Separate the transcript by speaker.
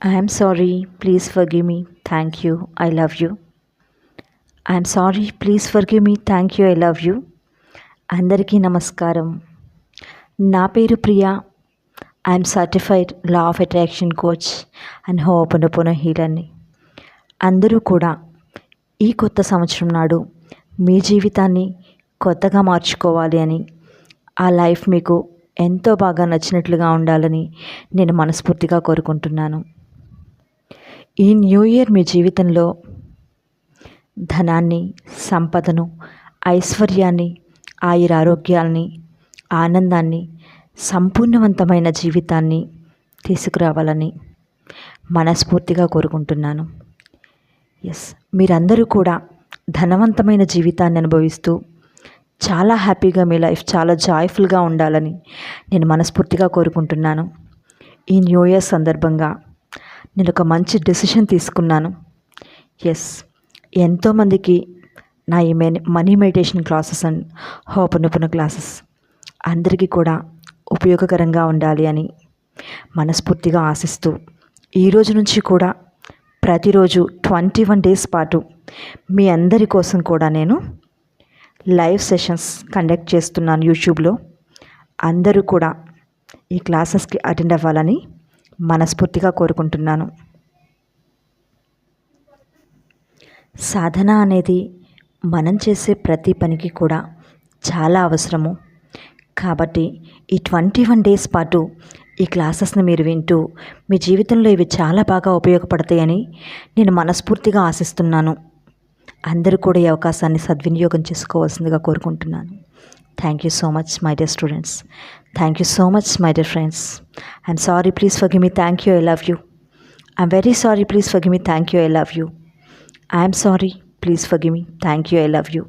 Speaker 1: I am sorry, please forgive me. Thank you, I love you. I am sorry, please forgive me. Thank you, I love you. అందరికీ నమస్కారం. నా పేరు Priya. I'm certified law of attraction coach and ho'oponopono హీలర్ని. అందరూ కూడా ఈ కొత్త సంవత్సరం నాడు మీ జీవితాన్ని కొత్తగా మార్చుకోవాలి అని, ఆ లైఫ్ మీకు ఎంతో బాగా నచ్చినట్లుగా ఉండాలని నేను మనస్ఫూర్తిగా కోరుకుంటున్నాను. ఈ న్యూ ఇయర్ మీ జీవితంలో ధనాన్ని, సంపదను, ఐశ్వర్యాన్ని, ఆయురారోగ్యాల్ని, ఆనందాన్ని, సంపూర్ణవంతమైన జీవితాన్ని తీసుకురావాలని మనస్ఫూర్తిగా కోరుకుంటున్నాను. మీరందరూ కూడా ధనవంతమైన జీవితాన్ని అనుభవిస్తూ చాలా హ్యాపీగా మీ లైఫ్ చాలా జాయ్ఫుల్గా ఉండాలని నేను మనస్ఫూర్తిగా కోరుకుంటున్నాను. ఈ న్యూ ఇయర్ సందర్భంగా నేను ఒక మంచి డెసిషన్ తీసుకున్నాను. ఎంతోమందికి నా ఈ money meditation classes and ho'oponopono classes అందరికీ కూడా ఉపయోగకరంగా ఉండాలి అని మనస్ఫూర్తిగా ఆశిస్తూ, ఈరోజు నుంచి కూడా ప్రతిరోజు 21 డేస్ పాటు మీ అందరి కోసం కూడా నేను లైవ్ సెషన్స్ కండక్ట్ చేస్తున్నాను యూట్యూబ్లో. అందరూ కూడా ఈ క్లాసెస్కి అటెండ్ అవ్వాలని మనస్ఫూర్తిగా కోరుకుంటున్నాను. సాధన అనేది మనం చేసే ప్రతి పనికి కూడా చాలా అవసరము. కాబట్టి ఈ 21 డేస్ పాటు ఈ క్లాసెస్ని మీరు వింటూ మీ జీవితంలో ఇవి చాలా బాగా ఉపయోగపడతాయని నేను మనస్ఫూర్తిగా ఆశిస్తున్నాను. అందరూ కూడా ఈ అవకాశాన్ని సద్వినియోగం చేసుకోవాల్సిందిగా కోరుకుంటున్నాను. Thank you so much my dear students. Thank you so much my dear friends. I'm sorry, please forgive me. Thank you, I love you. I'm very sorry, please forgive me. Thank you, I love you. I'm sorry, please forgive me. Thank you, I love you.